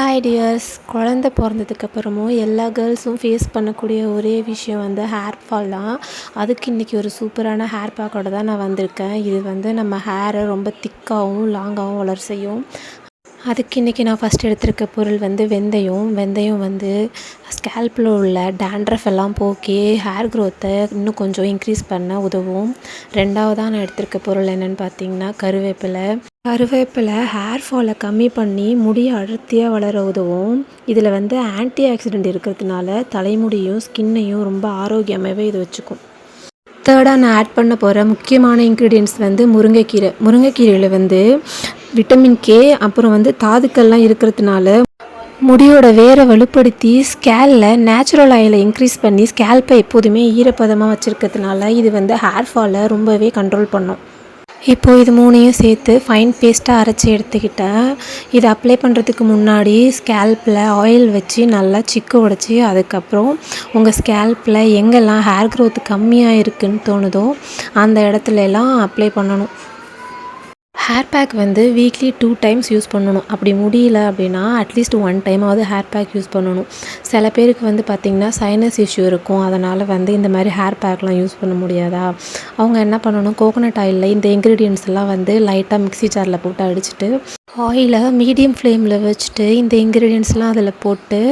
Hi tears. குழந்த பிறந்ததுக்கப்புறமும் எல்லா கேர்ள்ஸும் face பண்ணக்கூடிய ஒரே விஷயம் வந்து ஹேர் ஃபால் தான். அதுக்கு இன்றைக்கி ஒரு சூப்பரான ஹேர் பேக்கோட தான் நான் வந்திருக்கேன். இது வந்து நம்ம ஹேரை ரொம்ப திக்காகவும் லாங்காகவும் வளர செய்யும். அதுக்கு இன்றைக்கி நான் ஃபஸ்ட் எடுத்திருக்க பொருள் வந்து வெந்தயம் வந்து ஸ்கேல்பில் உள்ள டேண்ட்ரஃப் எல்லாம் போக்கி ஹேர் க்ரோத்தை இன்னும் கொஞ்சம் இன்க்ரீஸ் பண்ண உதவும். ரெண்டாவதாக நான் எடுத்திருக்க பொருள் என்னென்னு பார்த்தீங்கன்னா கருவேப்பிலை ஹேர் ஃபாலை கம்மி பண்ணி முடியை அடர்த்தியாக வளர உதவும். இதில் வந்து ஆன்டி ஆக்சிடெண்ட் இருக்கிறதுனால தலைமுடியும் ஸ்கின்னையும் ரொம்ப ஆரோக்கியமாகவே இது வச்சுக்கும். தேர்டாக நான் ஆட் பண்ண போகிற முக்கியமான இன்க்ரீடியன்ட்ஸ் வந்து முருங்கைக்கீரையில் வந்து விட்டமின் கே அப்புறம் வந்து தாதுக்கள்லாம் இருக்கிறதுனால முடியோட வேரை வலுப்படுத்தி ஸ்கேலில் நேச்சுரல் ஆயிலை இன்க்ரீஸ் பண்ணி ஸ்கேல்பை எப்போதுமே ஈரப்பதமாக வச்சுருக்கிறதுனால இது வந்து ஹேர் ஃபாலை ரொம்பவே கண்ட்ரோல் பண்ணும். இப்போது இது மூணையும் சேர்த்து ஃபைன் பேஸ்ட்டாக அரைச்சி எடுத்துக்கிட்டேன். இதை அப்ளை பண்ணுறதுக்கு முன்னாடி ஸ்கேல்பில் ஆயில் வச்சு நல்லா சிக்கு உடைச்சி அதுக்கப்புறம் உங்கள் ஸ்கேல்பில் எங்கெல்லாம் ஹேர் க்ரோத் கம்மியாக இருக்குதுன்னு தோணுதோ அந்த இடத்துல எல்லாம் அப்ளை பண்ணணும். ஹேர் பேக் வந்து வீக்லி 2 டைம்ஸ் யூஸ் பண்ணணும். அப்படி முடியல அப்படின்னா அட்லீஸ்ட் 1 டைமாவது ஹேர் பேக் யூஸ் பண்ணணும். சில பேருக்கு வந்து பார்த்திங்கன்னா சைனஸ் இஷ்யூ இருக்கும். அதனால் வந்து இந்த மாதிரி ஹேர் பேக்லாம் யூஸ் பண்ண முடியாதா, அவங்க என்ன பண்ணணும், கோகோனட் ஆயிலில் இந்த இன்க்ரீடியன்ட்ஸ் எல்லாம் வந்து லைட்டாக மிக்ஸி ஜாரில் போட்டு அடிச்சுட்டு ஆயிலை மீடியம் ஃப்ளேமில் வச்சுட்டு இந்த இன்க்ரீடியன்ட்ஸ்லாம் அதில் போட்டு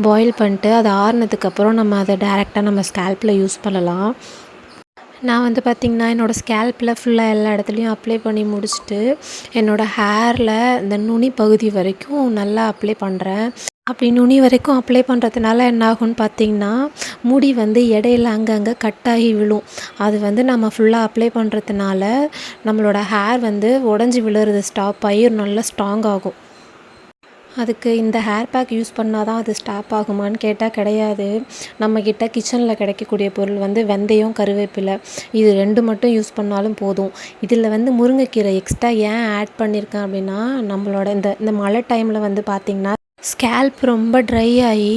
பாயில் பண்ணிட்டு அது ஆறுனதுக்கப்புறம் நம்ம அதை டேரெக்டாக நம்ம ஸ்கேல்பில் யூஸ் பண்ணலாம். நான் வந்து பார்த்திங்கன்னா என்னோடய ஸ்கேல்பில் ஃபுல்லாக எல்லா இடத்துலையும் அப்ளை பண்ணி முடிச்சுட்டு என்னோடய ஹேரில் இந்த நுனி பகுதி வரைக்கும் நல்லா அப்ளை பண்ணுறேன். அப்படி நுனி வரைக்கும் அப்ளை பண்ணுறதுனால என்ன ஆகும்னு பார்த்திங்கன்னா முடி வந்து இடையில அங்கங்கே கட்டாகி விழும். அது வந்து நம்ம ஃபுல்லாக அப்ளை பண்ணுறதுனால நம்மளோட ஹேர் வந்து உடஞ்சி விழுறது ஸ்டாப் ஆகி நல்லா ஸ்ட்ராங் ஆகும். அதுக்கு இந்த ஹேர் பேக் யூஸ் பண்ணால் தான் அது ஸ்டாப் ஆகுமான்னு கேட்டால் கிடையாது. நம்மக்கிட்ட கிச்சனில் கிடைக்கக்கூடிய பொருள் வந்து வெந்தயம், கருவேப்பிலை, இது 2 மட்டும் யூஸ் பண்ணாலும் போதும். இதில் வந்து முருங்கைக்கீரை எக்ஸ்ட்ரா ஏன் ஆட் பண்ணியிருக்கேன் அப்படின்னா நம்மளோட இந்த மழை டைமில் வந்து பார்த்திங்கன்னா ஸ்கேல்ப் ரொம்ப ட்ரை ஆகி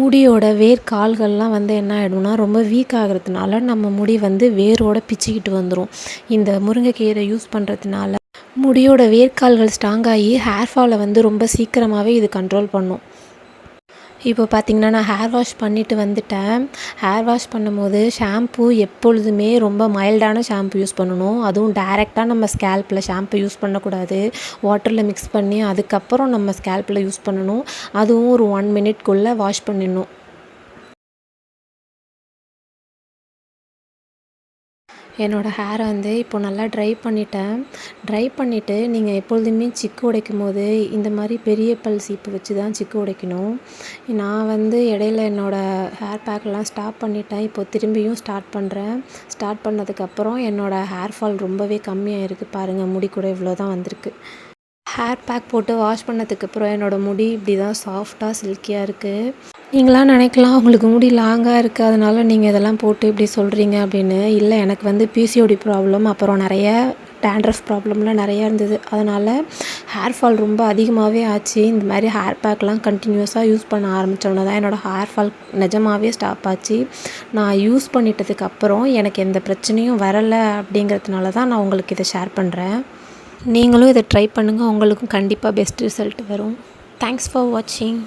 முடியோட வேர்க்கால்கள்லாம் வந்து என்ன ஆகிடும்னா ரொம்ப வீக் ஆகிறதுனால நம்ம முடி வந்து வேரோடு பிச்சுக்கிட்டு வந்துடும். இந்த முருங்கைக்கீரை யூஸ் பண்ணுறதுனால முடியோட வேர்க்கால்கள் ஸ்ட்ராங் ஆகி ஹேர் ஃபாலை வந்து ரொம்ப சீக்கிரமாகவே இது கண்ட்ரோல் பண்ணும். இப்போ பார்த்திங்கன்னா நான் ஹேர் வாஷ் பண்ணிவிட்டு வந்துட்டேன். ஹேர் வாஷ் பண்ணும்போது ஷாம்பு எப்பொழுதுமே ரொம்ப மைல்டான ஷாம்பு யூஸ் பண்ணணும். அதுவும் டைரெக்டாக நம்ம ஸ்கேல்பில் ஷாம்பு யூஸ் பண்ணக்கூடாது. வாட்டரில் மிக்ஸ் பண்ணி அதுக்கப்புறம் நம்ம ஸ்கேல்பில் யூஸ் பண்ணணும். அதுவும் ஒரு 1 மினிட்குள்ளே வாஷ் பண்ணிடணும். என்னோடய ஹேரை வந்து இப்போ நல்லா ட்ரை பண்ணிவிட்டு நீங்கள் எப்பொழுதுமே சிக்கு உடைக்கும் போது இந்த மாதிரி பெரிய பல் சீப்பு வச்சு தான் சிக்கு உடைக்கணும். நான் வந்து இடையில என்னோடய ஹேர் பேக்கெலாம் ஸ்டாப் பண்ணிட்டேன். இப்போ திரும்பியும் ஸ்டார்ட் பண்ணுறேன். ஸ்டார்ட் பண்ணதுக்கப்புறம் என்னோடய ஹேர் ஃபால் ரொம்பவே கம்மியாக இருக்குது. பாருங்கள், முடி கூட இவ்வளோ தான் வந்திருக்கு. ஹேர் பேக் போட்டு வாஷ் பண்ணதுக்கப்புறம் என்னோடய முடி இப்படி தான் சாஃப்டாக சில்கியாக இருக்குது. நீங்களாம் நினைக்கலாம் உங்களுக்கு முடி லாங்காக இருக்குது அதனால் நீங்கள் இதெல்லாம் போட்டு இப்படி சொல்கிறீங்க அப்படின்னு. இல்லை, எனக்கு வந்து பிசிஓடி ப்ராப்ளம் அப்புறம் நிறைய டேண்ட்ரஃப் ப்ராப்ளம்லாம் நிறையா இருந்தது. அதனால் ஹேர் ஃபால் ரொம்ப அதிகமாகவே ஆச்சு. இந்த மாதிரி ஹேர் பேக்லாம் கண்டினியூஸாக யூஸ் பண்ண ஆரம்பித்தோன்னே தான் என்னோடய ஹேர் ஃபால் நிஜமாகவே ஸ்டாப் ஆச்சு. நான் யூஸ் பண்ணிட்டதுக்கப்புறம் எனக்கு எந்த பிரச்சனையும் வரலை. அப்படிங்கிறதுனால தான் நான் உங்களுக்கு இதை ஷேர் பண்ணுறேன். நீங்களும் இதை ட்ரை பண்ணுங்கள். உங்களுக்கும் கண்டிப்பாக பெஸ்ட் ரிசல்ட் வரும். தேங்க்ஸ் ஃபார் வாட்சிங்.